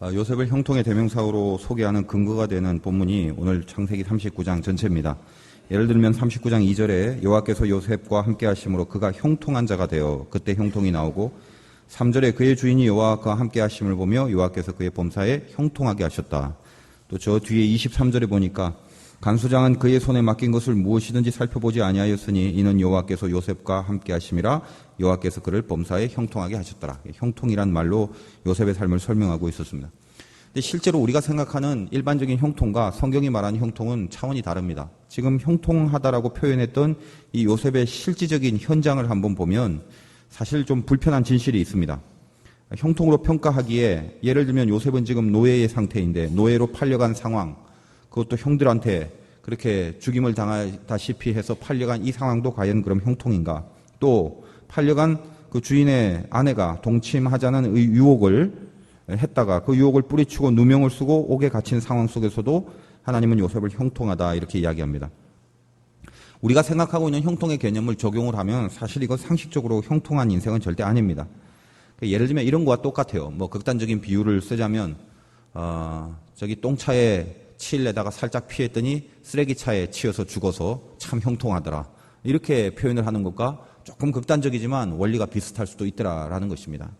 요셉을 형통의 대명사로 소개하는 근거가 되는 본문이 오늘 창세기 39장 전체입니다. 예를 들면 39장 2절에 여호와께서 요셉과 함께 하심으로 그가 형통한 자가 되어, 그때 형통이 나오고, 3절에 그의 주인이 여호와와 그와 함께 하심을 보며 여호와께서 그의 범사에 형통하게 하셨다. 또 저 뒤에 23절에 보니까 간수장은 그의 손에 맡긴 것을 무엇이든지 살펴보지 아니하였으니 이는 여호와께서 요셉과 함께 하심이라, 여호와께서 그를 범사에 형통하게 하셨더라. 형통이란 말로 요셉의 삶을 설명하고 있었습니다. 근데 실제로 우리가 생각하는 일반적인 형통과 성경이 말하는 형통은 차원이 다릅니다. 지금 형통하다라고 표현했던 이 요셉의 실질적인 현장을 한번 보면 사실 좀 불편한 진실이 있습니다. 형통으로 평가하기에, 예를 들면 요셉은 지금 노예의 상태인데 노예로 팔려간 상황, 그것도 형들한테 그렇게 죽임을 당하다시피 해서 팔려간 이 상황도 과연 그럼 형통인가? 또 팔려간 그 주인의 아내가 동침하자는 유혹을 했다가 그 유혹을 뿌리치고 누명을 쓰고 옥에 갇힌 상황 속에서도 하나님은 요셉을 형통하다 이렇게 이야기합니다. 우리가 생각하고 있는 형통의 개념을 적용을 하면 사실 이건 상식적으로 형통한 인생은 절대 아닙니다. 예를 들면 이런 거와 똑같아요. 뭐 극단적인 비유를 쓰자면 저기 똥차에 치일에다가 살짝 피했더니 쓰레기차에 치여서 죽어서 참 형통하더라. 이렇게 표현을 하는 것과 조금 극단적이지만 원리가 비슷할 수도 있더라라는 것입니다.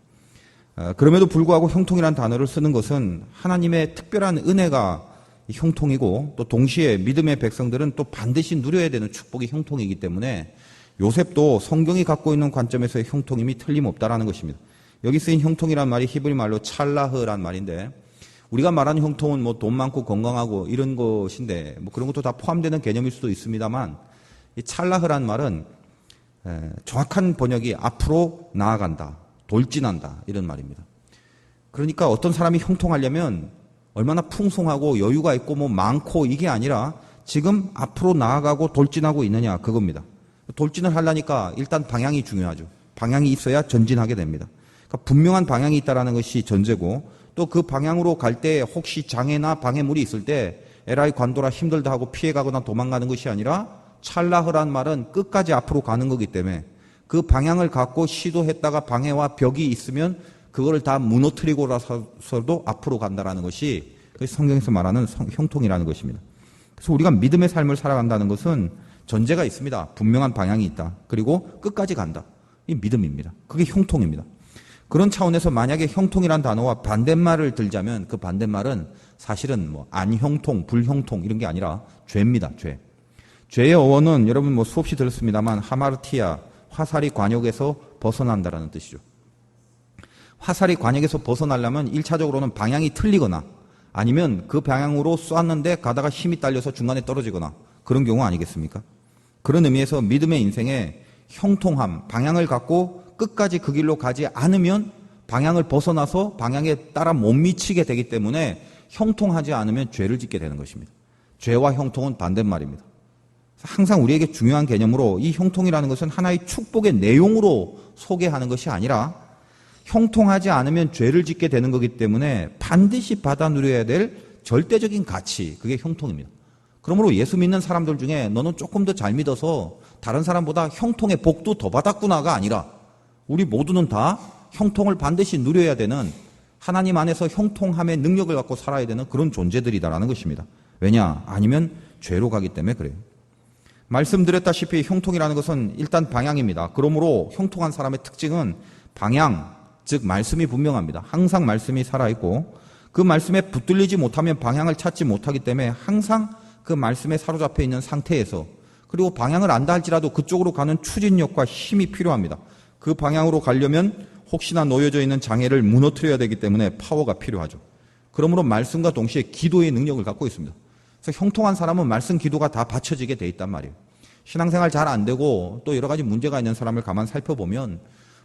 그럼에도 불구하고 형통이라는 단어를 쓰는 것은 하나님의 특별한 은혜가 형통이고, 또 동시에 믿음의 백성들은 또 반드시 누려야 되는 축복이 형통이기 때문에 요셉도 성경이 갖고 있는 관점에서의 형통임이 틀림없다라는 것입니다. 여기 쓰인 형통이란 말이 히브리 말로 찰라흐란 말인데, 우리가 말하는 형통은 뭐 돈 많고 건강하고 이런 것인데 뭐 그런 것도 다 포함되는 개념일 수도 있습니다만, 이 찰라흐란 말은 정확한 번역이 앞으로 나아간다, 돌진한다 이런 말입니다. 그러니까 어떤 사람이 형통하려면 얼마나 풍성하고 여유가 있고 뭐 많고 이게 아니라 지금 앞으로 나아가고 돌진하고 있느냐 그겁니다. 돌진을 하려니까 일단 방향이 중요하죠. 방향이 있어야 전진하게 됩니다. 그러니까 분명한 방향이 있다는 것이 전제고, 또 그 방향으로 갈 때 혹시 장애나 방해물이 있을 때 에라이 관둬라 힘들다 하고 피해가거나 도망가는 것이 아니라 찰라흐란 말은 끝까지 앞으로 가는 거기 때문에 그 방향을 갖고 시도했다가 방해와 벽이 있으면 그거를 다 무너뜨리고라서도 앞으로 간다라는 것이 성경에서 말하는 형통이라는 것입니다. 그래서 우리가 믿음의 삶을 살아간다는 것은 전제가 있습니다. 분명한 방향이 있다. 그리고 끝까지 간다. 이 믿음입니다. 그게 형통입니다. 그런 차원에서 만약에 형통이란 단어와 반대말을 들자면 그 반대말은 사실은 뭐 안형통, 불형통 이런 게 아니라 죄입니다. 죄. 죄의 어원은 여러분 뭐 수없이 들었습니다만 하마르티아, 화살이 관역에서 벗어난다라는 뜻이죠. 화살이 관역에서 벗어나려면 1차적으로는 방향이 틀리거나 아니면 그 방향으로 쏘았는데 가다가 힘이 딸려서 중간에 떨어지거나 그런 경우 아니겠습니까? 그런 의미에서 믿음의 인생에 형통함, 방향을 갖고 끝까지 그 길로 가지 않으면 방향을 벗어나서 방향에 따라 못 미치게 되기 때문에 형통하지 않으면 죄를 짓게 되는 것입니다. 죄와 형통은 반대말입니다. 항상 우리에게 중요한 개념으로 이 형통이라는 것은 하나의 축복의 내용으로 소개하는 것이 아니라 형통하지 않으면 죄를 짓게 되는 거기 때문에 반드시 받아 누려야 될 절대적인 가치, 그게 형통입니다. 그러므로 예수 믿는 사람들 중에 너는 조금 더 잘 믿어서 다른 사람보다 형통의 복도 더 받았구나가 아니라 우리 모두는 다 형통을 반드시 누려야 되는, 하나님 안에서 형통함의 능력을 갖고 살아야 되는 그런 존재들이다라는 것입니다. 왜냐? 아니면 죄로 가기 때문에 그래요. 말씀드렸다시피 형통이라는 것은 일단 방향입니다. 그러므로 형통한 사람의 특징은 방향, 즉 말씀이 분명합니다. 항상 말씀이 살아있고 그 말씀에 붙들리지 못하면 방향을 찾지 못하기 때문에 항상 그 말씀에 사로잡혀 있는 상태에서, 그리고 방향을 안다 할지라도 그쪽으로 가는 추진력과 힘이 필요합니다. 그 방향으로 가려면 혹시나 놓여져 있는 장애를 무너뜨려야 되기 때문에 파워가 필요하죠. 그러므로 말씀과 동시에 기도의 능력을 갖고 있습니다. 그래서 형통한 사람은 말씀 기도가 다 받쳐지게 돼 있단 말이에요. 신앙생활 잘 안 되고 또 여러 가지 문제가 있는 사람을 가만 살펴보면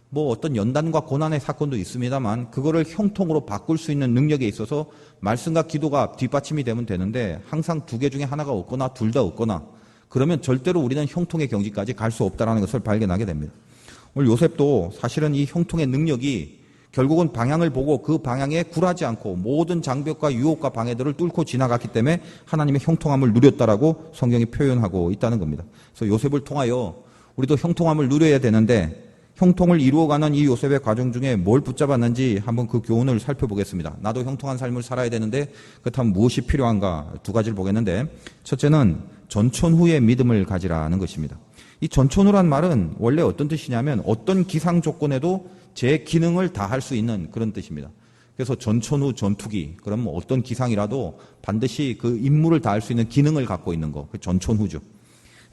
뭐 어떤 연단과 고난의 사건도 있습니다만 그거를 형통으로 바꿀 수 있는 능력에 있어서 말씀과 기도가 뒷받침이 되면 되는데, 항상 두 개 중에 하나가 없거나 둘 다 없거나 그러면 절대로 우리는 형통의 경지까지 갈 수 없다는 것을 발견하게 됩니다. 오늘 요셉도 사실은 이 형통의 능력이 결국은 방향을 보고 그 방향에 굴하지 않고 모든 장벽과 유혹과 방해들을 뚫고 지나갔기 때문에 하나님의 형통함을 누렸다라고 성경이 표현하고 있다는 겁니다. 그래서 요셉을 통하여 우리도 형통함을 누려야 되는데 형통을 이루어가는 이 요셉의 과정 중에 뭘 붙잡았는지 한번 그 교훈을 살펴보겠습니다. 나도 형통한 삶을 살아야 되는데 그렇다면 무엇이 필요한가 두 가지를 보겠는데, 첫째는 전천후의 믿음을 가지라는 것입니다. 이 전천후란 말은 원래 어떤 뜻이냐면 어떤 기상 조건에도 제 기능을 다할 수 있는 그런 뜻입니다. 그래서 전천후 전투기, 그럼 어떤 기상이라도 반드시 그 임무를 다할 수 있는 기능을 갖고 있는 거, 그 전천후죠.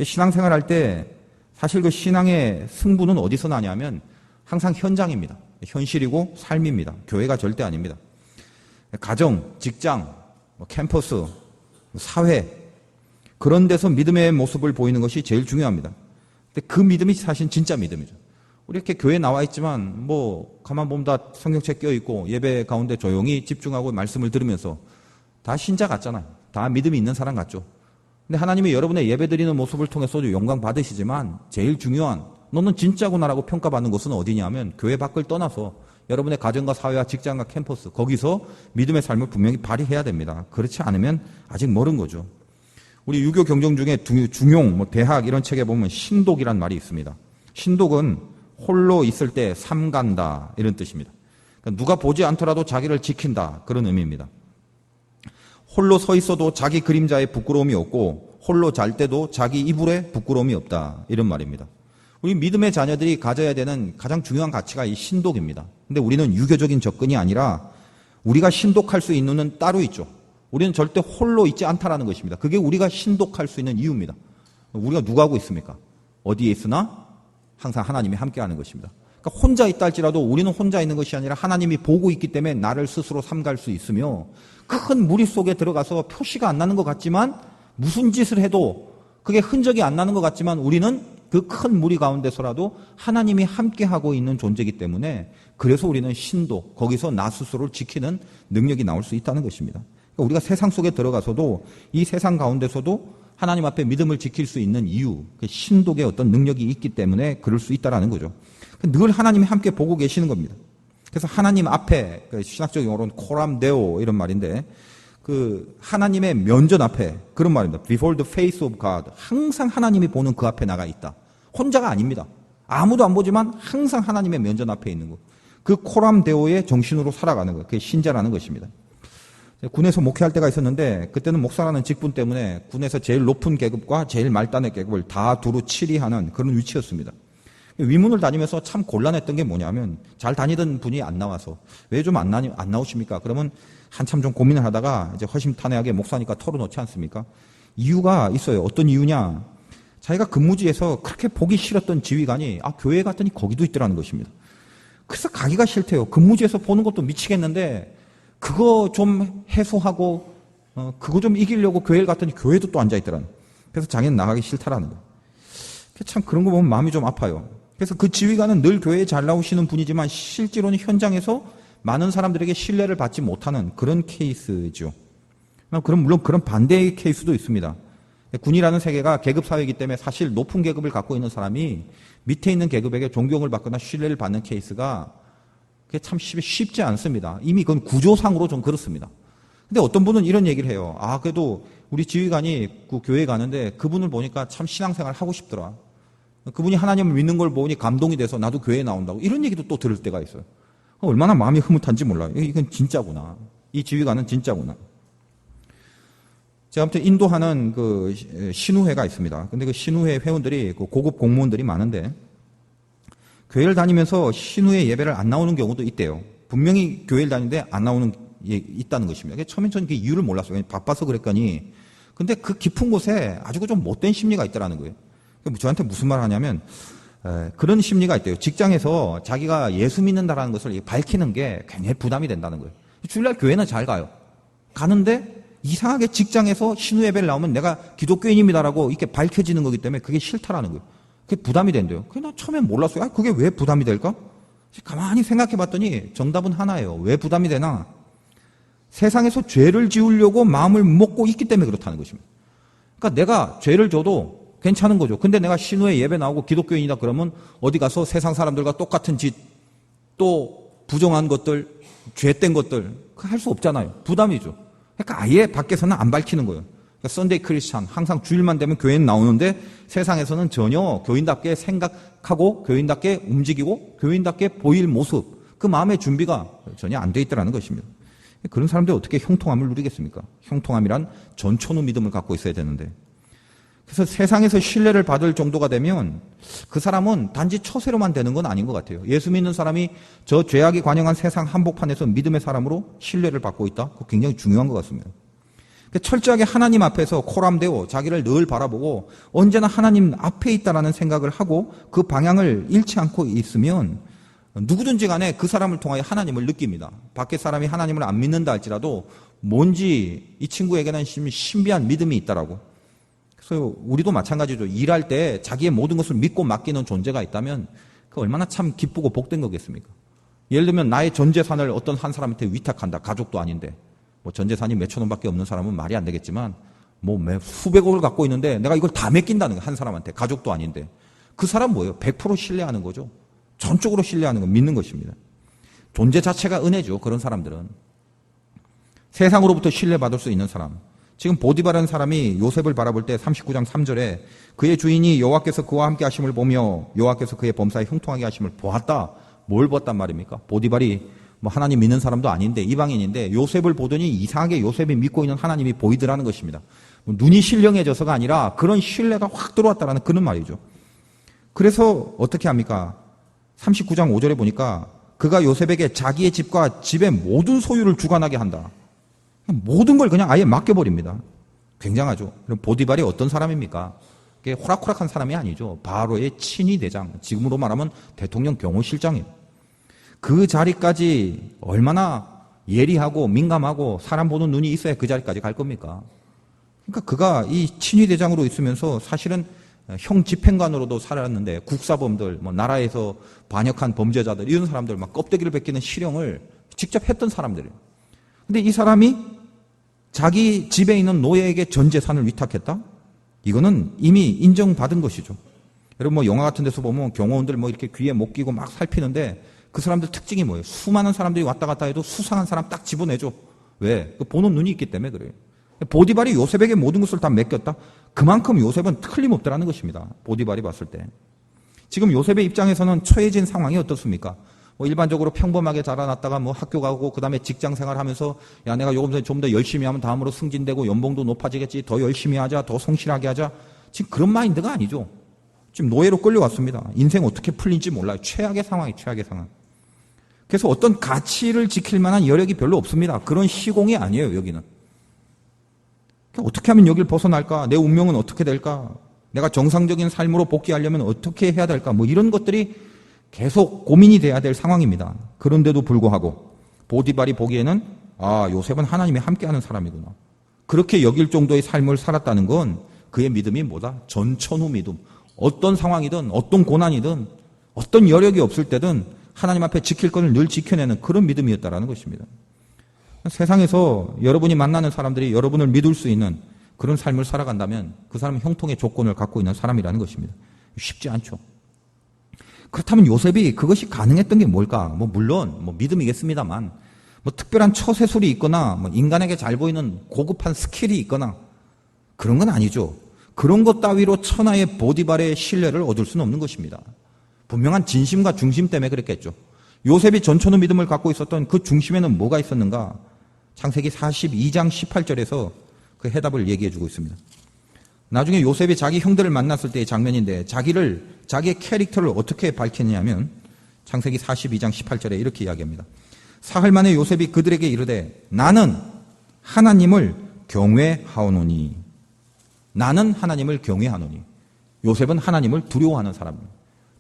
신앙생활 할 때 사실 그 신앙의 승부는 어디서 나냐면 항상 현장입니다. 현실이고 삶입니다. 교회가 절대 아닙니다. 가정, 직장, 캠퍼스, 사회, 그런 데서 믿음의 모습을 보이는 것이 제일 중요합니다. 근데 그 믿음이 사실 진짜 믿음이죠. 우리 이렇게 교회에 나와 있지만 가만 보면 다 성경책 껴있고 예배 가운데 조용히 집중하고 말씀을 들으면서 다 신자 같잖아요. 다 믿음이 있는 사람 같죠. 근데 하나님이 여러분의 예배 드리는 모습을 통해서도 영광 받으시지만 제일 중요한, 너는 진짜구나라고 평가받는 곳은 어디냐면 교회 밖을 떠나서 여러분의 가정과 사회와 직장과 캠퍼스, 거기서 믿음의 삶을 분명히 발휘해야 됩니다. 그렇지 않으면 아직 멀은 거죠. 우리 유교 경전 중에 중용, 대학 이런 책에 보면 신독이란 말이 있습니다. 신독은 홀로 있을 때 삼간다 이런 뜻입니다. 그러니까 누가 보지 않더라도 자기를 지킨다 그런 의미입니다. 홀로 서 있어도 자기 그림자에 부끄러움이 없고 홀로 잘 때도 자기 이불에 부끄러움이 없다 이런 말입니다. 우리 믿음의 자녀들이 가져야 되는 가장 중요한 가치가 이 신독입니다. 근데 우리는 유교적인 접근이 아니라 우리가 신독할 수 있는 눈은 따로 있죠. 우리는 절대 홀로 있지 않다라는 것입니다. 그게 우리가 신독할 수 있는 이유입니다. 우리가 누가 하고 있습니까? 어디에 있으나 항상 하나님이 함께하는 것입니다. 그러니까 혼자 있다 할지라도 우리는 혼자 있는 것이 아니라 하나님이 보고 있기 때문에 나를 스스로 삼갈 수 있으며, 큰 무리 속에 들어가서 표시가 안 나는 것 같지만 무슨 짓을 해도 그게 흔적이 안 나는 것 같지만 우리는 그 큰 무리 가운데서라도 하나님이 함께하고 있는 존재이기 때문에, 그래서 우리는 신도, 거기서 나 스스로를 지키는 능력이 나올 수 있다는 것입니다. 그러니까 우리가 세상 속에 들어가서도 이 세상 가운데서도 하나님 앞에 믿음을 지킬 수 있는 이유, 신독의 어떤 능력이 있기 때문에 그럴 수 있다는 거죠. 늘 하나님이 함께 보고 계시는 겁니다. 그래서 하나님 앞에, 신학적 용어로는 코람데오 이런 말인데, 하나님의 면전 앞에, 그런 말입니다. Before the face of God. 항상 하나님이 보는 그 앞에 나가 있다. 혼자가 아닙니다. 아무도 안 보지만 항상 하나님의 면전 앞에 있는 것. 그 코람데오의 정신으로 살아가는 것. 그게 신자라는 것입니다. 군에서 목회할 때가 있었는데, 그때는 목사라는 직분 때문에 군에서 제일 높은 계급과 제일 말단의 계급을 다 두루 치리하는 그런 위치였습니다. 위문을 다니면서 참 곤란했던 게 뭐냐면, 잘 다니던 분이 안 나와서 왜 좀 안 나오십니까? 그러면 한참 좀 고민을 하다가 이제 허심탄회하게 목사니까 털어놓지 않습니까? 이유가 있어요. 어떤 이유냐? 자기가 근무지에서 그렇게 보기 싫었던 지휘관이 교회에 갔더니 거기도 있더라는 것입니다. 그래서 가기가 싫대요. 근무지에서 보는 것도 미치겠는데 그거 좀 해소하고 그거 좀 이기려고 교회를 갔더니 교회도 또 앉아있더라는. 그래서 자기는 나가기 싫다라는 거예요. 참 그런 거 보면 마음이 좀 아파요. 그래서 그 지휘관은 늘 교회에 잘 나오시는 분이지만 실제로는 현장에서 많은 사람들에게 신뢰를 받지 못하는 그런 케이스죠. 물론 그런 반대의 케이스도 있습니다. 군이라는 세계가 계급사회이기 때문에 사실 높은 계급을 갖고 있는 사람이 밑에 있는 계급에게 존경을 받거나 신뢰를 받는 케이스가 그게 참 쉽지 않습니다. 이미 그건 구조상으로 좀 그렇습니다. 근데 어떤 분은 이런 얘기를 해요. 그래도 우리 지휘관이 그 교회에 가는데 그분을 보니까 참 신앙생활 하고 싶더라. 그분이 하나님을 믿는 걸 보니 감동이 돼서 나도 교회에 나온다고. 이런 얘기도 또 들을 때가 있어요. 얼마나 마음이 흐뭇한지 몰라요. 이건 진짜구나. 이 지휘관은 진짜구나. 제가 아무튼 인도하는 그 신우회가 있습니다. 근데 그 신우회 회원들이 고급 공무원들이 많은데 교회를 다니면서 신우회 예배를 안 나오는 경우도 있대요. 분명히 교회를 다니는데 안 나오는 있다는 것입니다. 처음엔 저는 그 이유를 몰랐어요. 바빠서 그랬거니. 근데 그 깊은 곳에 아주 좀 못된 심리가 있다는 거예요. 저한테 무슨 말을 하냐면 그런 심리가 있대요. 직장에서 자기가 예수 믿는다라는 것을 밝히는 게 굉장히 부담이 된다는 거예요. 주일날 교회는 잘 가요. 가는데 이상하게 직장에서 신우 예배를 나오면 내가 기독교인입니다라고 이렇게 밝혀지는 거기 때문에 그게 싫다라는 거예요. 그게 부담이 된대요. 그게 나 처음엔 몰랐어요. 그게 왜 부담이 될까? 가만히 생각해 봤더니 정답은 하나예요. 왜 부담이 되나? 세상에서 죄를 지으려고 마음을 먹고 있기 때문에 그렇다는 것입니다. 그러니까 내가 죄를 져도 괜찮은 거죠. 근데 내가 신우에 예배 나오고 기독교인이다 그러면 어디 가서 세상 사람들과 똑같은 짓, 또 부정한 것들, 죄된 것들 할 수 없잖아요. 부담이죠. 그러니까 아예 밖에서는 안 밝히는 거예요. 그러니까 썬데이 크리스찬, 항상 주일만 되면 교회는 나오는데 세상에서는 전혀 교인답게 생각하고 교인답게 움직이고 교인답게 보일 모습, 그 마음의 준비가 전혀 안 돼 있다는 것입니다. 그런 사람들이 어떻게 형통함을 누리겠습니까? 형통함이란 전천후 믿음을 갖고 있어야 되는데. 그래서 세상에서 신뢰를 받을 정도가 되면 그 사람은 단지 처세로만 되는 건 아닌 것 같아요. 예수 믿는 사람이 저 죄악이 관영한 세상 한복판에서 믿음의 사람으로 신뢰를 받고 있다? 그거 굉장히 중요한 것 같습니다. 철저하게 하나님 앞에서 코람되어 자기를 늘 바라보고 언제나 하나님 앞에 있다라는 생각을 하고 그 방향을 잃지 않고 있으면 누구든지 간에 그 사람을 통하여 하나님을 느낍니다. 밖에 사람이 하나님을 안 믿는다 할지라도 뭔지 이 친구에게는 신비한 믿음이 있다라고. 그래서 우리도 마찬가지죠. 일할 때 자기의 모든 것을 믿고 맡기는 존재가 있다면 그 얼마나 참 기쁘고 복된 거겠습니까? 예를 들면 나의 전 재산을 어떤 한 사람한테 위탁한다. 가족도 아닌데. 뭐 전 재산이 몇천 원밖에 없는 사람은 말이 안 되겠지만 뭐 수백억을 갖고 있는데 내가 이걸 다 맡긴다는 거야. 한 사람한테. 가족도 아닌데. 그 사람 뭐예요? 100% 신뢰하는 거죠. 전적으로 신뢰하는 거, 믿는 것입니다. 존재 자체가 은혜죠. 그런 사람들은. 세상으로부터 신뢰받을 수 있는 사람. 지금 보디바라는 사람이 요셉을 바라볼 때 39장 3절에 그의 주인이 여호와께서 그와 함께 하심을 보며 여호와께서 그의 범사에 형통하게 하심을 보았다. 뭘 보았단 말입니까? 보디발이 뭐 하나님 믿는 사람도 아닌데 이방인인데 요셉을 보더니 이상하게 요셉이 믿고 있는 하나님이 보이더라는 것입니다. 눈이 신령해져서가 아니라 그런 신뢰가 확 들어왔다라는 그런 말이죠. 그래서 어떻게 합니까? 39장 5절에 보니까 그가 요셉에게 자기의 집과 집의 모든 소유를 주관하게 한다. 모든 걸 그냥 아예 맡겨버립니다. 굉장하죠. 그럼 보디발이 어떤 사람입니까? 그게 호락호락한 사람이 아니죠. 바로의 친위 대장, 지금으로 말하면 대통령 경호실장이에요. 그 자리까지 얼마나 예리하고 민감하고 사람 보는 눈이 있어야 그 자리까지 갈 겁니까? 그러니까 그가 이 친위 대장으로 있으면서 사실은 형 집행관으로도 살았는데 국사범들, 뭐 나라에서 반역한 범죄자들 이런 사람들 막 껍데기를 벗기는 실형을 직접 했던 사람들이에요. 근데 이 사람이 자기 집에 있는 노예에게 전 재산을 위탁했다? 이거는 이미 인정받은 것이죠. 여러분 뭐 영화 같은 데서 보면 경호원들 뭐 이렇게 귀에 못 끼고 막 살피는데 그 사람들 특징이 뭐예요? 수많은 사람들이 왔다 갔다 해도 수상한 사람 딱 집어내죠. 왜? 보는 눈이 있기 때문에 그래요. 보디발이 요셉에게 모든 것을 다 맡겼다? 그만큼 요셉은 틀림없다라는 것입니다. 보디발이 봤을 때. 지금 요셉의 입장에서는 처해진 상황이 어떻습니까? 뭐 일반적으로 평범하게 자라났다가 뭐 학교 가고 그다음에 직장 생활하면서 야 내가 요금서 좀 더 열심히 하면 다음으로 승진되고 연봉도 높아지겠지. 더 열심히 하자. 더 성실하게 하자. 지금 그런 마인드가 아니죠. 지금 노예로 끌려왔습니다. 인생 어떻게 풀린지 몰라요. 최악의 상황이 최악의 상황. 그래서 어떤 가치를 지킬 만한 여력이 별로 없습니다. 그런 시공이 아니에요. 여기는. 어떻게 하면 여길 벗어날까? 내 운명은 어떻게 될까? 내가 정상적인 삶으로 복귀하려면 어떻게 해야 될까? 뭐 이런 것들이 계속 고민이 돼야 될 상황입니다. 그런데도 불구하고 보디발이 보기에는 아, 요셉은 하나님이 함께하는 사람이구나. 그렇게 여길 정도의 삶을 살았다는 건 그의 믿음이 뭐다? 전천후 믿음. 어떤 상황이든 어떤 고난이든 어떤 여력이 없을 때든 하나님 앞에 지킬 것을 늘 지켜내는 그런 믿음이었다라는 것입니다. 세상에서 여러분이 만나는 사람들이 여러분을 믿을 수 있는 그런 삶을 살아간다면 그 사람은 형통의 조건을 갖고 있는 사람이라는 것입니다. 쉽지 않죠. 그렇다면 요셉이 그것이 가능했던 게 뭘까? 뭐 물론 뭐 믿음이겠습니다만 뭐 특별한 처세술이 있거나 뭐 인간에게 잘 보이는 고급한 스킬이 있거나 그런 건 아니죠. 그런 것 따위로 천하의 보디발의 신뢰를 얻을 수는 없는 것입니다. 분명한 진심과 중심 때문에 그랬겠죠. 요셉이 전천후 믿음을 갖고 있었던 그 중심에는 뭐가 있었는가? 창세기 42장 18절에서 그 해답을 얘기해 주고 있습니다. 나중에 요셉이 자기 형들을 만났을 때의 장면인데 자기의 캐릭터를 어떻게 밝히느냐면 창세기 42장 18절에 이렇게 이야기합니다. 사흘 만에 요셉이 그들에게 이르되 나는 하나님을 경외하오노니. 나는 하나님을 경외하노니. 요셉은 하나님을 두려워하는 사람입니다.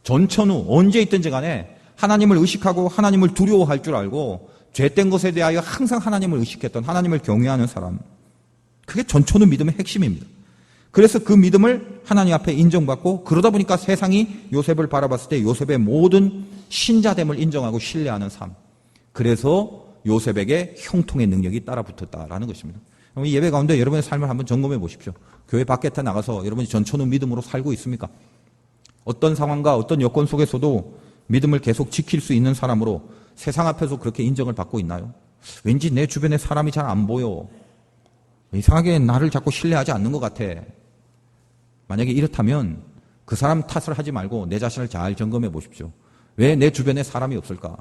전천후 언제 있든지 간에 하나님을 의식하고 하나님을 두려워할 줄 알고 죄된 것에 대하여 항상 하나님을 의식했던 하나님을 경외하는 사람. 그게 전천후 믿음의 핵심입니다. 그래서 그 믿음을 하나님 앞에 인정받고 그러다 보니까 세상이 요셉을 바라봤을 때 요셉의 모든 신자됨을 인정하고 신뢰하는 삶. 그래서 요셉에게 형통의 능력이 따라붙었다라는 것입니다. 이 예배 가운데 여러분의 삶을 한번 점검해 보십시오. 교회 밖에 나가서 여러분이 전천후 믿음으로 살고 있습니까? 어떤 상황과 어떤 여건 속에서도 믿음을 계속 지킬 수 있는 사람으로 세상 앞에서 그렇게 인정을 받고 있나요? 왠지 내 주변에 사람이 잘 안 보여. 이상하게 나를 자꾸 신뢰하지 않는 것 같아. 만약에 이렇다면 그 사람 탓을 하지 말고 내 자신을 잘 점검해 보십시오. 왜 내 주변에 사람이 없을까?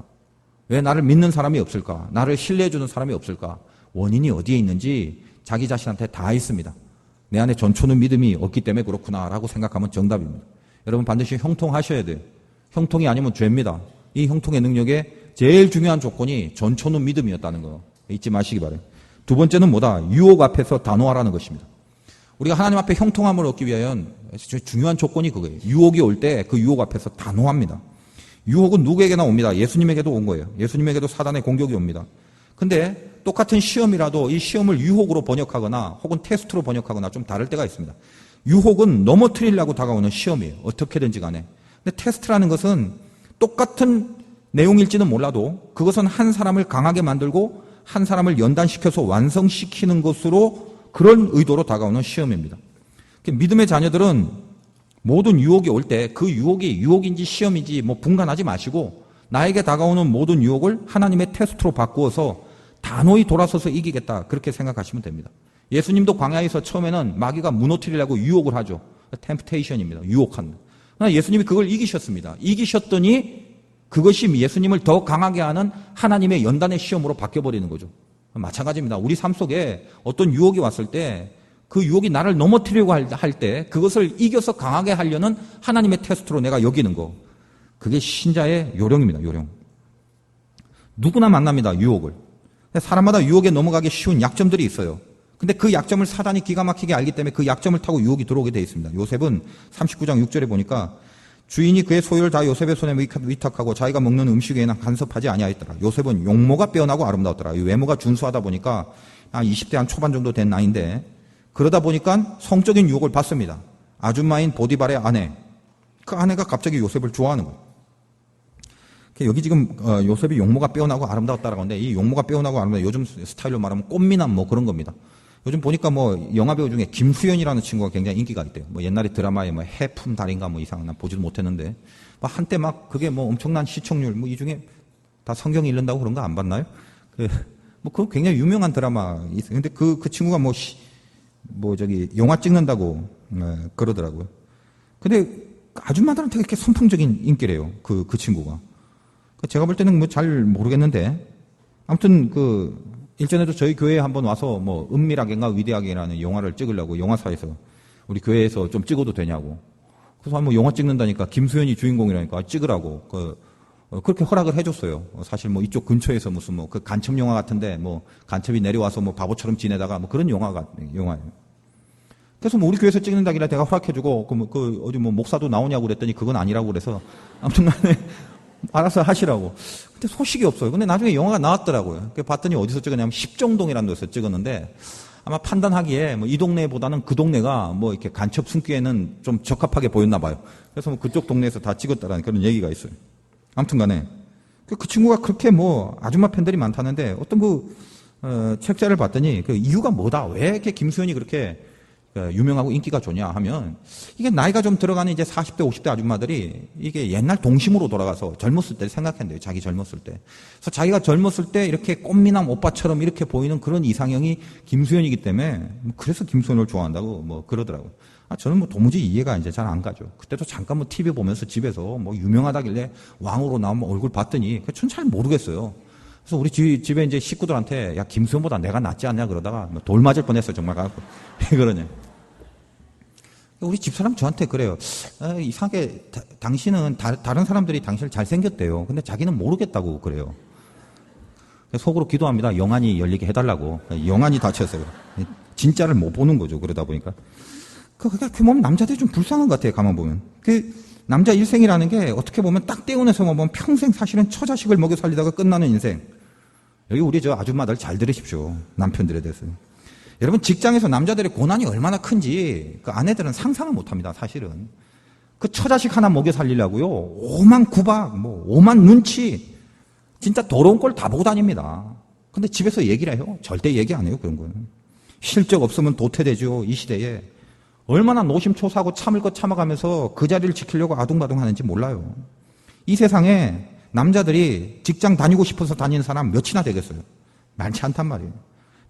왜 나를 믿는 사람이 없을까? 나를 신뢰해 주는 사람이 없을까? 원인이 어디에 있는지 자기 자신한테 다 있습니다. 내 안에 전초는 믿음이 없기 때문에 그렇구나라고 생각하면 정답입니다. 여러분 반드시 형통하셔야 돼요. 형통이 아니면 죄입니다. 이 형통의 능력의 제일 중요한 조건이 전초는 믿음이었다는 거 잊지 마시기 바라요. 두 번째는 뭐다? 유혹 앞에서 단호하라는 것입니다. 우리가 하나님 앞에 형통함을 얻기 위하여 중요한 조건이 그거예요. 유혹이 올 때 그 유혹 앞에서 단호합니다. 유혹은 누구에게나 옵니다. 예수님에게도 온 거예요. 예수님에게도 사단의 공격이 옵니다. 근데 똑같은 시험이라도 이 시험을 유혹으로 번역하거나 혹은 테스트로 번역하거나 좀 다를 때가 있습니다. 유혹은 넘어뜨리려고 다가오는 시험이에요. 어떻게든지 간에. 근데 테스트라는 것은 똑같은 내용일지는 몰라도 그것은 한 사람을 강하게 만들고 한 사람을 연단시켜서 완성시키는 것으로 그런 의도로 다가오는 시험입니다. 믿음의 자녀들은 모든 유혹이 올 때 그 유혹이 유혹인지 시험인지 분간하지 마시고 나에게 다가오는 모든 유혹을 하나님의 테스트로 바꾸어서 단호히 돌아서서 이기겠다 그렇게 생각하시면 됩니다. 예수님도 광야에서 처음에는 마귀가 무너뜨리려고 유혹을 하죠. 템프테이션입니다. 유혹합니다. 그러나 예수님이 그걸 이기셨습니다. 이기셨더니 그것이 예수님을 더 강하게 하는 하나님의 연단의 시험으로 바뀌어버리는 거죠. 마찬가지입니다. 우리 삶 속에 어떤 유혹이 왔을 때 그 유혹이 나를 넘어뜨리려고 할 때 그것을 이겨서 강하게 하려는 하나님의 테스트로 내가 여기는 거. 그게 신자의 요령입니다. 요령. 누구나 만납니다. 유혹을. 사람마다 유혹에 넘어가기 쉬운 약점들이 있어요. 근데 그 약점을 사단이 기가 막히게 알기 때문에 그 약점을 타고 유혹이 들어오게 되어 있습니다. 요셉은 39장 6절에 보니까 주인이 그의 소유를 다 요셉의 손에 위탁하고 자기가 먹는 음식 외에는 간섭하지 아니하였더라. 요셉은 용모가 빼어나고 아름다웠더라. 외모가 준수하다 보니까 20대 한 초반 정도 된 나이인데 그러다 보니까 성적인 유혹을 받습니다. 아줌마인 보디발의 아내. 그 아내가 갑자기 요셉을 좋아하는 거예요. 여기 지금 요셉이 용모가 빼어나고 아름다웠다라고 하는데 이 용모가 빼어나고 아름다워 요즘 스타일로 말하면 꽃미남 그런 겁니다. 요즘 보니까 영화배우 중에 김수현이라는 친구가 굉장히 인기가 있대요. 옛날에 드라마에 해품 달인가 이상한 보지도 못했는데 한때 그게 엄청난 시청률 이 중에 다 성경 읽는다고 그런 거 안 봤나요? 그 굉장히 유명한 드라마 있어요. 근데 그 친구가 영화 찍는다고 그러더라고요. 근데 아줌마들한테 이렇게 선풍적인 인기래요. 그 친구가. 제가 볼 때는 잘 모르겠는데 아무튼 일전에도 저희 교회에 한번 와서 은밀하게인가 위대하게라는 영화를 찍으려고 영화사에서 우리 교회에서 좀 찍어도 되냐고. 그래서 한번 영화 찍는다니까 김수현이 주인공이라니까 찍으라고 그렇게 허락을 해줬어요. 사실 이쪽 근처에서 무슨 그 간첩 영화 같은데 간첩이 내려와서 바보처럼 지내다가 그런 영화예요. 그래서 우리 교회에서 찍는다길래 내가 허락해주고 어디 목사도 나오냐고 그랬더니 그건 아니라고 그래서 아무튼간에 알아서 하시라고. 근데 소식이 없어요. 근데 나중에 영화가 나왔더라고요. 봤더니 어디서 찍었냐면 십정동이라는 데서 찍었는데 아마 판단하기에 이 동네보다는 그 동네가 이렇게 간첩 숨기에는 좀 적합하게 보였나 봐요. 그래서 그쪽 동네에서 다 찍었다라는 그런 얘기가 있어요. 아무튼 간에 그 친구가 그렇게 아줌마 팬들이 많다는데 어떤 책자를 봤더니 그 이유가 뭐다. 왜 이렇게 김수현이 그렇게 유명하고 인기가 좋냐 하면 이게 나이가 좀 들어가는 이제 40대 50대 아줌마들이 이게 옛날 동심으로 돌아가서 젊었을 때 생각한대요. 자기 젊었을 때. 그래서 자기가 젊었을 때 이렇게 꽃미남 오빠처럼 이렇게 보이는 그런 이상형이 김수현이기 때문에 그래서 김수현을 좋아한다고 그러더라고요. 저는 도무지 이해가 이제 잘 안 가죠. 그때도 잠깐 TV 보면서 집에서 유명하다길래 왕으로 나오면 얼굴 봤더니 전 잘 모르겠어요. 그래서 우리 집에 이제 식구들한테 야 김수현보다 내가 낫지 않냐 그러다가 돌 맞을 뻔했어요. 정말 가고 왜 그러냐. 우리 집사람 저한테 그래요. 이상하게 당신은 다른 사람들이 당신을 잘생겼대요. 근데 자기는 모르겠다고 그래요. 속으로 기도합니다. 영안이 열리게 해달라고. 영안이 닫혔어요. 진짜를 못 보는 거죠. 그러다 보니까. 그게 보면 남자들이 좀 불쌍한 것 같아요. 가만 보면. 남자 일생이라는 게 어떻게 보면 딱 떼어내서 보면 평생 사실은 처자식을 먹여 살리다가 끝나는 인생. 여기 우리 아줌마들 잘 들으십시오. 남편들에 대해서. 여러분 직장에서 남자들의 고난이 얼마나 큰지 그 아내들은 상상을 못합니다. 사실은. 그 처자식 하나 먹여 살리려고요. 오만 구박, 오만 눈치. 진짜 더러운 걸 다 보고 다닙니다. 근데 집에서 얘기를 해요. 절대 얘기 안 해요. 그런 거는. 실적 없으면 도태되죠. 이 시대에. 얼마나 노심초사하고 참을 것 참아가면서 그 자리를 지키려고 아둥바둥 하는지 몰라요. 이 세상에 남자들이 직장 다니고 싶어서 다니는 사람 몇이나 되겠어요. 많지 않단 말이에요.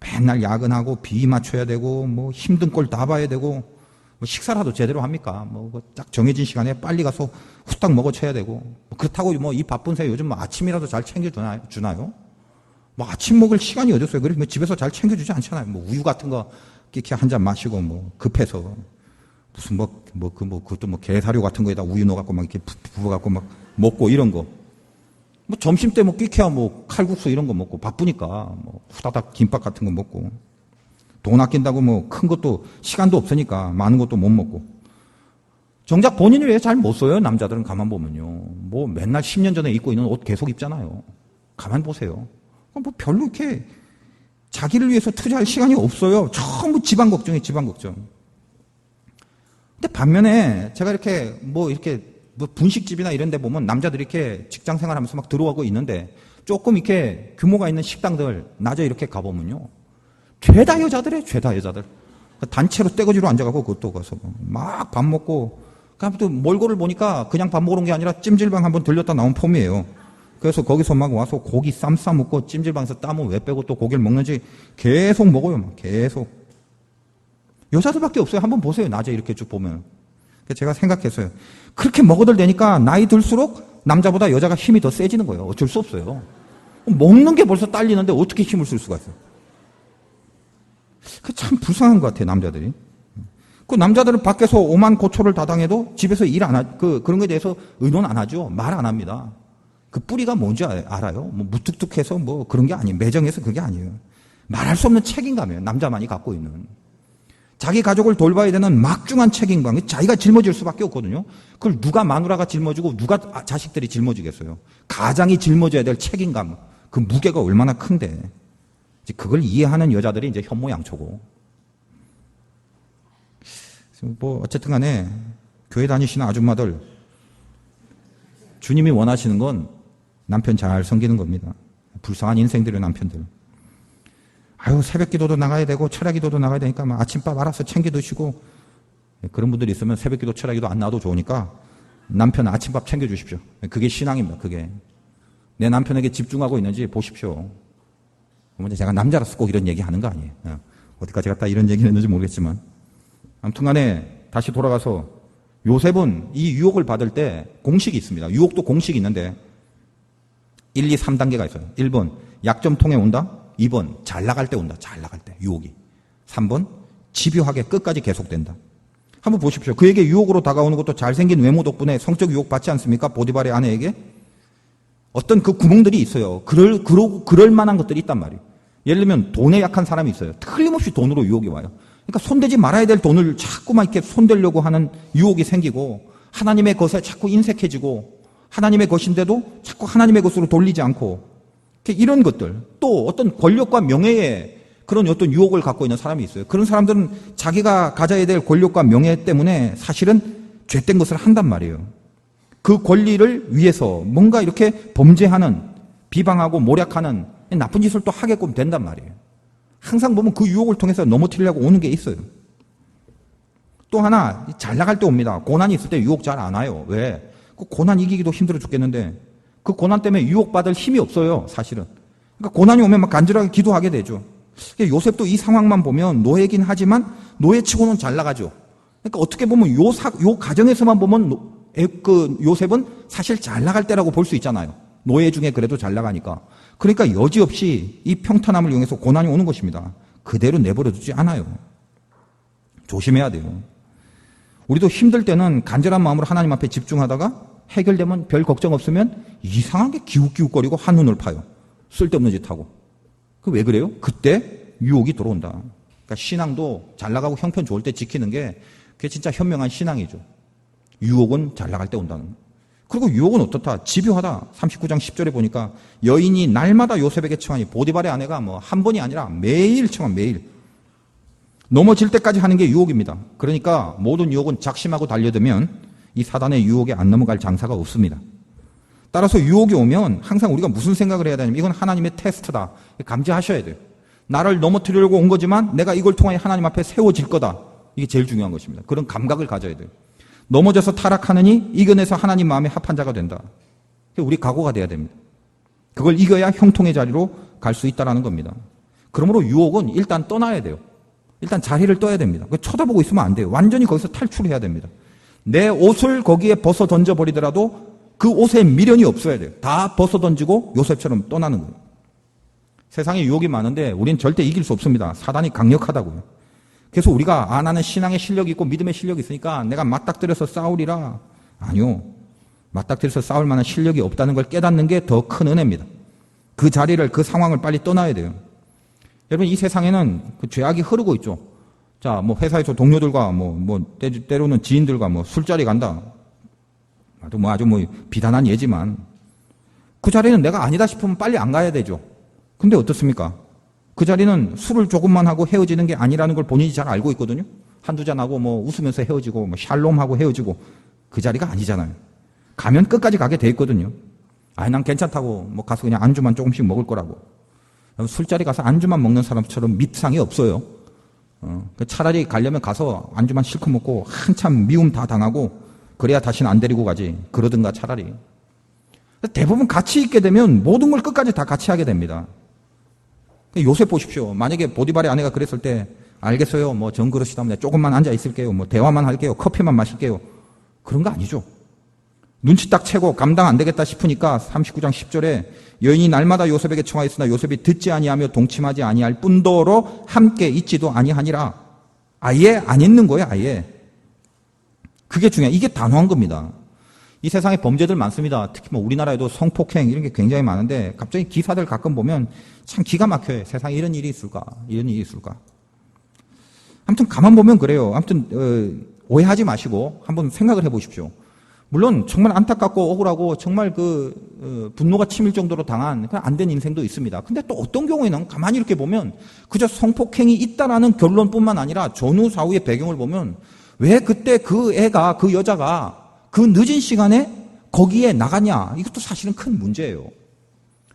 맨날 야근하고 비 맞춰야 되고 뭐 힘든 꼴 다 봐야 되고 뭐 식사라도 제대로 합니까? 뭐 딱 정해진 시간에 빨리 가서 후딱 먹어쳐야 되고 뭐 그렇다고 뭐 이 바쁜 새에 요즘 뭐 아침이라도 잘 챙겨주나요? 뭐 아침 먹을 시간이 어딨어요? 그래서 뭐 집에서 잘 챙겨주지 않잖아요. 뭐 우유 같은 거 이렇게 한 잔 마시고 뭐 급해서 무슨 그것도 뭐 게사료 같은 거에다 우유 넣어갖고 막 이렇게 부어갖고 막 먹고 이런 거. 뭐 점심 때 뭐 끼케야 뭐 칼국수 이런 거 먹고 바쁘니까 뭐 후다닥 김밥 같은 거 먹고 돈 아낀다고 뭐 큰 것도 시간도 없으니까 많은 것도 못 먹고 정작 본인이 왜 잘 못 써요? 남자들은 가만 보면요. 뭐 맨날 10년 전에 입고 있는 옷 계속 입잖아요. 가만 보세요. 뭐 별로 이렇게 자기를 위해서 투자할 시간이 없어요. 전부 집안 걱정이에요, 집안 걱정. 근데 반면에 제가 이렇게 뭐 분식집이나 이런 데 보면 남자들이 이렇게 직장 생활하면서 막 들어오고 있는데 조금 이렇게 규모가 있는 식당들 낮에 이렇게 가보면요. 죄다 여자들이에요, 죄다 여자들. 단체로 떼거지로 앉아가고 그것도 가서 막 밥 먹고 그다음에 또 몰골을 보니까 그냥 밥 먹으러 온 게 아니라 찜질방 한번 들렸다 나온 폼이에요. 그래서 거기서 막 와서 고기 쌈 싸먹고 찜질방에서 땀은 왜 빼고 또 고기를 먹는지 계속 먹어요. 막 계속. 여자들밖에 없어요. 한번 보세요. 낮에 이렇게 쭉 보면. 그래서 제가 생각했어요. 그렇게 먹어들 되니까 나이 들수록 남자보다 여자가 힘이 더 세지는 거예요. 어쩔 수 없어요. 먹는 게 벌써 딸리는데 어떻게 힘을 쓸 수가 있어요. 그 참 불쌍한 것 같아요. 남자들이. 그 남자들은 밖에서 오만 고초를 다 당해도 집에서 일 안 그런 거에 대해서 의논 안 하죠. 말 안 합니다. 그 뿌리가 뭔지 알아요? 뭐 무뚝뚝해서 뭐 그런 게 아니에요. 매정해서 그게 아니에요. 말할 수 없는 책임감이에요. 남자만이 갖고 있는. 자기 가족을 돌봐야 되는 막중한 책임감. 자기가 짊어질 수밖에 없거든요. 그걸 누가 마누라가 짊어지고 누가 자식들이 짊어지겠어요. 가장이 짊어져야 될 책임감. 그 무게가 얼마나 큰데. 이제 그걸 이해하는 여자들이 이제 현모양처고. 뭐 어쨌든 간에 교회 다니시는 아줌마들 주님이 원하시는 건 남편 잘 섬기는 겁니다. 불쌍한 인생들의 남편들. 아유, 새벽 기도도 나가야 되고, 철야 기도도 나가야 되니까, 막 아침밥 알아서 챙겨 드시고, 그런 분들이 있으면 새벽 기도, 철야 기도 안 나와도 좋으니까, 남편 아침밥 챙겨 주십시오. 그게 신앙입니다, 그게. 내 남편에게 집중하고 있는지 보십시오. 먼저 제가 남자라서 꼭 이런 얘기 하는 거 아니에요. 어디까지 갔다 이런 얘기를 했는지 모르겠지만. 아무튼 간에, 다시 돌아가서, 요셉은 이 유혹을 받을 때 공식이 있습니다. 유혹도 공식이 있는데, 1, 2, 3단계가 있어요. 1번, 약점통에 온다. 2번, 잘 나갈 때 온다. 잘 나갈 때, 유혹이. 3번, 집요하게 끝까지 계속된다. 한번 보십시오. 그에게 유혹으로 다가오는 것도 잘생긴 외모 덕분에 성적 유혹 받지 않습니까? 보디발의 아내에게? 어떤 그 구멍들이 있어요. 그럴 만한 것들이 있단 말이에요. 예를 들면 돈에 약한 사람이 있어요. 틀림없이 돈으로 유혹이 와요. 그러니까 손대지 말아야 될 돈을 자꾸만 이렇게 손대려고 하는 유혹이 생기고 하나님의 것에 자꾸 인색해지고 하나님의 것인데도 자꾸 하나님의 것으로 돌리지 않고 이런 것들. 또 어떤 권력과 명예에 그런 어떤 유혹을 갖고 있는 사람이 있어요. 그런 사람들은 자기가 가져야 될 권력과 명예 때문에 사실은 죄된 것을 한단 말이에요. 그 권리를 위해서 뭔가 이렇게 범죄하는, 비방하고 모략하는 나쁜 짓을 또 하게끔 된단 말이에요. 항상 보면 그 유혹을 통해서 넘어뜨리려고 오는 게 있어요. 또 하나, 잘 나갈 때 옵니다. 고난이 있을 때 유혹 잘 안 와요. 왜? 그 고난 이기기도 힘들어 죽겠는데 그 고난 때문에 유혹받을 힘이 없어요, 사실은. 그러니까 고난이 오면 막 간절하게 기도하게 되죠. 그러니까 요셉도 이 상황만 보면 노예긴 하지만 노예치고는 잘 나가죠. 그러니까 어떻게 보면 요 가정에서만 보면 그 요셉은 사실 잘 나갈 때라고 볼 수 있잖아요. 노예 중에 그래도 잘 나가니까. 그러니까 여지없이 이 평탄함을 이용해서 고난이 오는 것입니다. 그대로 내버려두지 않아요. 조심해야 돼요. 우리도 힘들 때는 간절한 마음으로 하나님 앞에 집중하다가 해결되면 별 걱정 없으면 이상하게 기웃기웃거리고 한눈을 파요. 쓸데없는 짓 하고. 그 왜 그래요? 그때 유혹이 들어온다. 그러니까 신앙도 잘 나가고 형편 좋을 때 지키는 게 그게 진짜 현명한 신앙이죠. 유혹은 잘 나갈 때 온다는. 그리고 유혹은 어떻다? 집요하다. 39장 10절에 보니까 여인이 날마다 요셉에게 청하니 보디발의 아내가 뭐 한 번이 아니라 매일 청한 매일. 넘어질 때까지 하는 게 유혹입니다. 그러니까 모든 유혹은 작심하고 달려들면 이 사단의 유혹에 안 넘어갈 장사가 없습니다. 따라서 유혹이 오면 항상 우리가 무슨 생각을 해야 되냐면 이건 하나님의 테스트다. 감지하셔야 돼요. 나를 넘어뜨리려고 온 거지만 내가 이걸 통해 하나님 앞에 세워질 거다. 이게 제일 중요한 것입니다. 그런 감각을 가져야 돼요. 넘어져서 타락하느니 이겨내서 하나님 마음에 합한 자가 된다. 우리 각오가 돼야 됩니다. 그걸 이겨야 형통의 자리로 갈 수 있다는 겁니다. 그러므로 유혹은 일단 떠나야 돼요. 일단 자리를 떠야 됩니다. 쳐다보고 있으면 안 돼요. 완전히 거기서 탈출해야 됩니다. 내 옷을 거기에 벗어 던져버리더라도 그 옷에 미련이 없어야 돼요. 다 벗어 던지고 요셉처럼 떠나는 거예요. 세상에 유혹이 많은데 우린 절대 이길 수 없습니다. 사단이 강력하다고요. 그래서 우리가 나는 신앙의 실력이 있고 믿음의 실력이 있으니까 내가 맞닥뜨려서 싸우리라. 아니요. 맞닥뜨려서 싸울 만한 실력이 없다는 걸 깨닫는 게 더 큰 은혜입니다. 그 자리를, 그 상황을 빨리 떠나야 돼요. 여러분, 이 세상에는 그 죄악이 흐르고 있죠. 자, 뭐 회사에서 동료들과 때로는 지인들과 술자리 간다. 아주 비단한 예지만 그 자리는 내가 아니다 싶으면 빨리 안 가야 되죠. 근데 어떻습니까? 그 자리는 술을 조금만 하고 헤어지는 게 아니라는 걸 본인이 잘 알고 있거든요. 한두 잔하고 웃으면서 헤어지고 샬롬하고 헤어지고 그 자리가 아니잖아요. 가면 끝까지 가게 돼 있거든요. 난 괜찮다고 가서 그냥 안주만 조금씩 먹을 거라고. 술자리 가서 안주만 먹는 사람처럼 밉상이 없어요. 차라리 가려면 가서 안주만 실컷 먹고 한참 미움 다 당하고 그래야 다시는 안 데리고 가지. 그러든가 차라리. 대부분 같이 있게 되면 모든 걸 끝까지 다 같이 하게 됩니다. 요셉 보십시오. 만약에 보디발의 아내가 그랬을 때 알겠어요. 정 그러시다면 조금만 앉아 있을게요. 대화만 할게요. 커피만 마실게요. 그런 거 아니죠. 눈치 딱 채고 감당 안 되겠다 싶으니까 39장 10절에 여인이 날마다 요셉에게 청하였으나 요셉이 듣지 아니하며 동침하지 아니할 뿐더러 함께 있지도 아니하니라. 아예 안 있는 거예요. 아예. 그게 중요해요. 이게 단호한 겁니다. 이 세상에 범죄들 많습니다. 특히 우리나라에도 성폭행 이런 게 굉장히 많은데 갑자기 기사들 가끔 보면 참 기가 막혀요. 세상에 이런 일이 있을까? 이런 일이 있을까? 아무튼 가만 보면 그래요. 아무튼 오해하지 마시고 한번 생각을 해보십시오. 물론 정말 안타깝고 억울하고 정말 분노가 치밀 정도로 당한 안 된 인생도 있습니다. 근데 또 어떤 경우에는 가만히 이렇게 보면 그저 성폭행이 있다라는 결론뿐만 아니라 전후 사후의 배경을 보면 왜 그때 그 애가, 그 여자가 그 늦은 시간에 거기에 나갔냐? 이것도 사실은 큰 문제예요.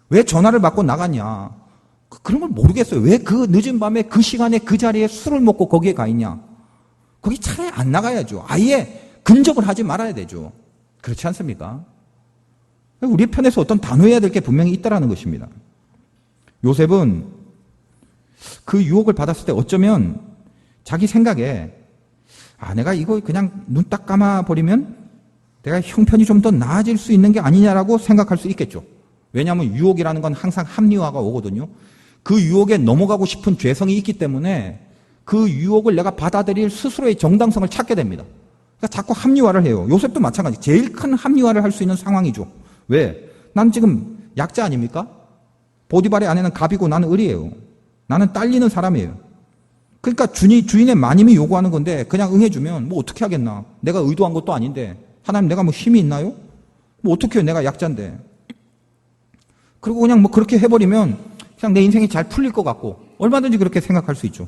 왜 전화를 받고 나갔냐? 그런 걸 모르겠어요. 왜 그 늦은 밤에 그 시간에 그 자리에 술을 먹고 거기에 가 있냐? 거기 차라리 안 나가야죠. 아예 근접을 하지 말아야 되죠. 그렇지 않습니까? 우리 편에서 어떤 단호해야 될 게 분명히 있다라는 것입니다. 요셉은 그 유혹을 받았을 때 어쩌면 자기 생각에 내가 이거 그냥 눈 딱 감아버리면 내가 형편이 좀 더 나아질 수 있는 게 아니냐라고 생각할 수 있겠죠. 왜냐하면 유혹이라는 건 항상 합리화가 오거든요. 그 유혹에 넘어가고 싶은 죄성이 있기 때문에 그 유혹을 내가 받아들일 스스로의 정당성을 찾게 됩니다. 그러니까 자꾸 합리화를 해요. 요셉도 마찬가지. 제일 큰 합리화를 할 수 있는 상황이죠. 왜? 난 지금 약자 아닙니까? 보디발의 아내는 갑이고 나는 을이에요. 나는 딸리는 사람이에요. 그러니까 주인의 마님이 요구하는 건데 그냥 응해주면 어떻게 하겠나. 내가 의도한 것도 아닌데 하나님 내가 힘이 있나요? 어떻게 해요? 내가 약자인데. 그리고 그냥 그렇게 해버리면 그냥 내 인생이 잘 풀릴 것 같고 얼마든지 그렇게 생각할 수 있죠.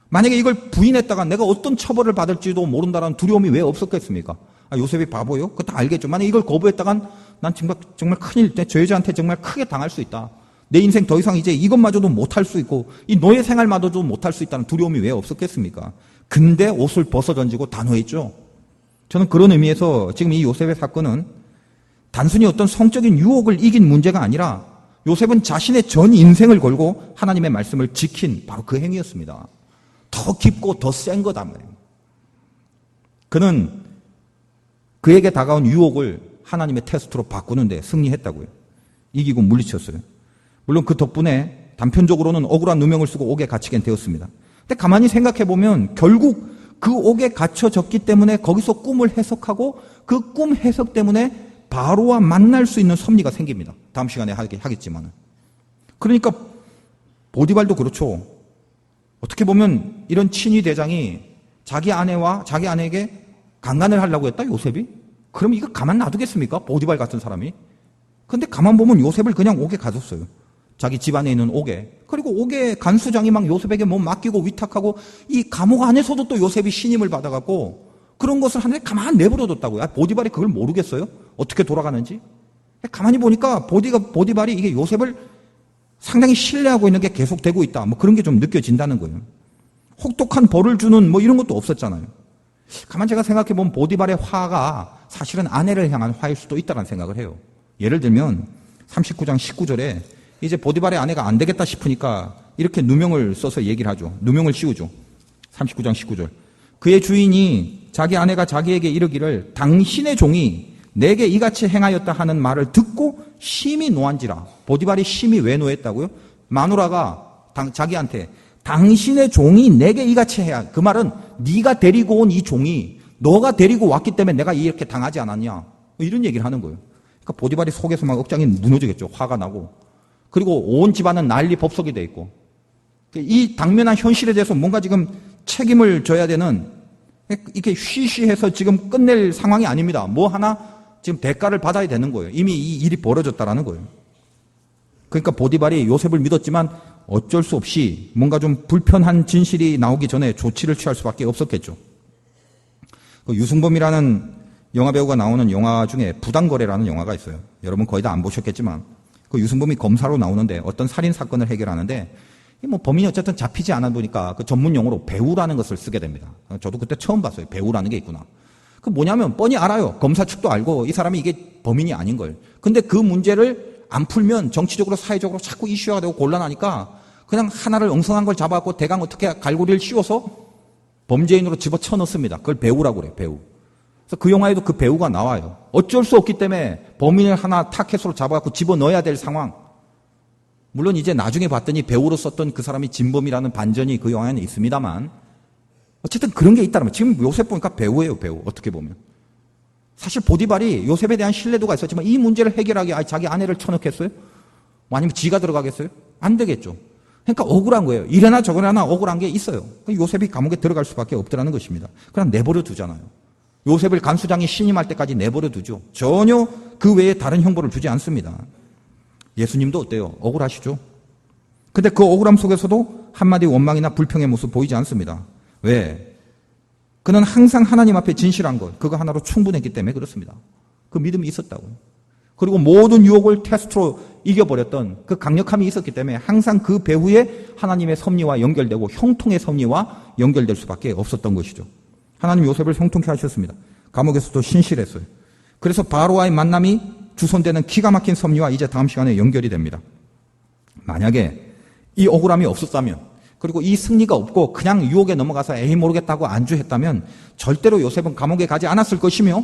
만약에 이걸 부인했다가 내가 어떤 처벌을 받을지도 모른다는 두려움이 왜 없었겠습니까? 요셉이 바보요? 그거 다 알겠죠. 만약에 이걸 거부했다간 난 정말 큰일, 저 여자한테 정말 크게 당할 수 있다. 내 인생 더 이상 이제 이것마저도 못할 수 있고 이 노예 생활마저도 못할 수 있다는 두려움이 왜 없었겠습니까? 근데 옷을 벗어 던지고 단호했죠. 저는 그런 의미에서 지금 이 요셉의 사건은 단순히 어떤 성적인 유혹을 이긴 문제가 아니라 요셉은 자신의 전 인생을 걸고 하나님의 말씀을 지킨 바로 그 행위였습니다. 더 깊고 더 센 거다 말이에요. 그는 그에게 다가온 유혹을 하나님의 테스트로 바꾸는데 승리했다고요. 이기고 물리쳤어요. 물론 그 덕분에 단편적으로는 억울한 누명을 쓰고 옥에 갇히게 되었습니다. 근데 가만히 생각해 보면 결국 그 옥에 갇혀졌기 때문에 거기서 꿈을 해석하고 그 꿈 해석 때문에 바로와 만날 수 있는 섭리가 생깁니다. 다음 시간에 하겠지만. 그러니까 보디발도 그렇죠. 어떻게 보면 이런 친위 대장이 자기 아내와 자기 아내에게 강간을 하려고 했다, 요셉이? 그럼 이거 가만 놔두겠습니까? 보디발 같은 사람이. 근데 가만 보면 요셉을 그냥 옥에 가뒀어요. 자기 집안에 있는 옥에. 그리고 옥에 간수장이 막 요셉에게 맡기고 위탁하고 이 감옥 안에서도 또 요셉이 신임을 받아갖고 그런 것을 하는데 가만 내버려뒀다고요. 보디발이 그걸 모르겠어요? 어떻게 돌아가는지? 가만히 보니까 보디발이 이게 요셉을 상당히 신뢰하고 있는 게 계속되고 있다. 그런 게 좀 느껴진다는 거예요. 혹독한 벌을 주는 이런 것도 없었잖아요. 가만 제가 생각해 보면 보디발의 화가 사실은 아내를 향한 화일 수도 있다는 생각을 해요. 예를 들면 39장 19절에 이제 보디발의 아내가 안 되겠다 싶으니까 이렇게 누명을 써서 얘기를 하죠. 누명을 씌우죠. 39장 19절. 그의 주인이 자기 아내가 자기에게 이르기를 당신의 종이 내게 이같이 행하였다 하는 말을 듣고 심히 노한지라. 보디발이 심히 왜 노했다고요? 마누라가 자기한테 당신의 종이 내게 이같이 해야, 그 말은 네가 데리고 온 이 종이 너가 데리고 왔기 때문에 내가 이렇게 당하지 않았냐, 이런 얘기를 하는 거예요. 그러니까 보디발이 속에서 막 억장이 무너지겠죠. 화가 나고. 그리고 온 집안은 난리 법석이 돼 있고, 이 당면한 현실에 대해서 뭔가 지금 책임을 져야 되는, 이렇게 쉬쉬해서 지금 끝낼 상황이 아닙니다. 뭐 하나 지금 대가를 받아야 되는 거예요. 이미 이 일이 벌어졌다라는 거예요. 그러니까 보디발이 요셉을 믿었지만 어쩔 수 없이 뭔가 좀 불편한 진실이 나오기 전에 조치를 취할 수밖에 없었겠죠. 그 유승범이라는 영화배우가 나오는 영화 중에 부당거래라는 영화가 있어요. 여러분 거의 다 안 보셨겠지만, 그 유승범이 검사로 나오는데 어떤 살인 사건을 해결하는데, 뭐 범인이 어쨌든 잡히지 않아 보니까 그 전문 용어로 배우라는 것을 쓰게 됩니다. 저도 그때 처음 봤어요. 배우라는 게 있구나. 그 뭐냐면 뻔히 알아요. 검사 측도 알고 이 사람이 이게 범인이 아닌 걸. 근데 그 문제를 안 풀면 정치적으로 사회적으로 자꾸 이슈화가 되고 곤란하니까 그냥 하나를 엉성한 걸 잡아갖고 대강 어떻게 갈고리를 씌워서 범죄인으로 집어쳐 넣습니다. 그걸 배우라고 그래요. 배우. 그래서 그 영화에도 그 배우가 나와요. 어쩔 수 없기 때문에 범인을 하나 타켓으로 잡아갖고 집어넣어야 될 상황. 물론 이제 나중에 봤더니 배우로 썼던 그 사람이 진범이라는 반전이 그 영화에는 있습니다만, 어쨌든 그런 게 있다면, 지금 요셉 보니까 배우예요. 배우. 어떻게 보면. 사실 보디발이 요셉에 대한 신뢰도가 있었지만 이 문제를 해결하기 자기 아내를 쳐넣겠어요? 뭐 아니면 지가 들어가겠어요? 안 되겠죠. 그러니까 억울한 거예요. 이래나 저래나 억울한 게 있어요. 요셉이 감옥에 들어갈 수밖에 없더라는 것입니다. 그냥 내버려 두잖아요. 요셉을 간수장이 신임할 때까지 내버려 두죠. 전혀 그 외에 다른 형벌을 주지 않습니다. 예수님도 어때요? 억울하시죠? 근데 그 억울함 속에서도 한마디 원망이나 불평의 모습 보이지 않습니다. 왜? 그는 항상 하나님 앞에 진실한 것, 그거 하나로 충분했기 때문에 그렇습니다. 그 믿음이 있었다고요. 그리고 모든 유혹을 테스트로 이겨버렸던 그 강력함이 있었기 때문에 항상 그 배후에 하나님의 섭리와 연결되고 형통의 섭리와 연결될 수밖에 없었던 것이죠. 하나님 요셉을 형통케 하셨습니다. 감옥에서도 신실했어요. 그래서 바로와의 만남이 주선되는 기가 막힌 섭리와 이제 다음 시간에 연결이 됩니다. 만약에 이 억울함이 없었다면, 그리고 이 승리가 없고 그냥 유혹에 넘어가서 에이 모르겠다고 안주했다면 절대로 요셉은 감옥에 가지 않았을 것이며,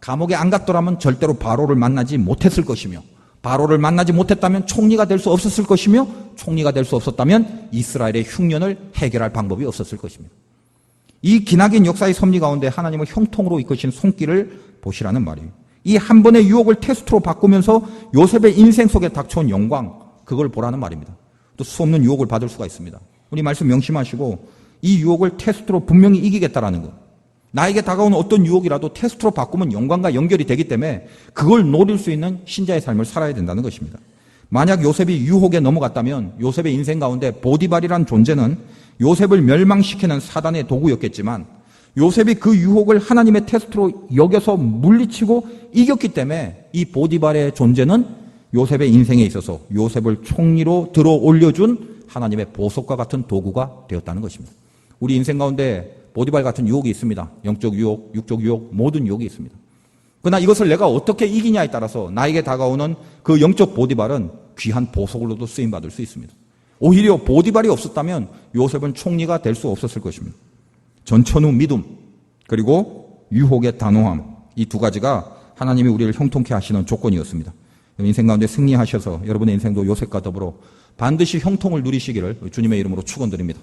감옥에 안 갔더라면 절대로 바로를 만나지 못했을 것이며, 바로를 만나지 못했다면 총리가 될 수 없었을 것이며, 총리가 될 수 없었다면 이스라엘의 흉년을 해결할 방법이 없었을 것입니다. 이 기나긴 역사의 섭리 가운데 하나님은 형통으로 이끄신 손길을 보시라는 말이에요. 이 한 번의 유혹을 테스트로 바꾸면서 요셉의 인생 속에 닥쳐온 영광, 그걸 보라는 말입니다. 또 수없는 유혹을 받을 수가 있습니다. 우리 말씀 명심하시고 이 유혹을 테스트로 분명히 이기겠다라는 것. 나에게 다가오는 어떤 유혹이라도 테스트로 바꾸면 영광과 연결이 되기 때문에 그걸 노릴 수 있는 신자의 삶을 살아야 된다는 것입니다. 만약 요셉이 유혹에 넘어갔다면 요셉의 인생 가운데 보디발이란 존재는 요셉을 멸망시키는 사단의 도구였겠지만, 요셉이 그 유혹을 하나님의 테스트로 여겨서 물리치고 이겼기 때문에 이 보디발의 존재는 요셉의 인생에 있어서 요셉을 총리로 들어 올려준 하나님의 보석과 같은 도구가 되었다는 것입니다. 우리 인생 가운데 보디발 같은 유혹이 있습니다. 영적 유혹, 육적 유혹, 모든 유혹이 있습니다. 그러나 이것을 내가 어떻게 이기냐에 따라서 나에게 다가오는 그 영적 보디발은 귀한 보석으로도 쓰임받을 수 있습니다. 오히려 보디발이 없었다면 요셉은 총리가 될 수 없었을 것입니다. 전천후 믿음, 그리고 유혹의 단호함, 이 두 가지가 하나님이 우리를 형통케 하시는 조건이었습니다. 인생 가운데 승리하셔서 여러분의 인생도 요셉과 더불어 반드시 형통을 누리시기를 주님의 이름으로 축원드립니다.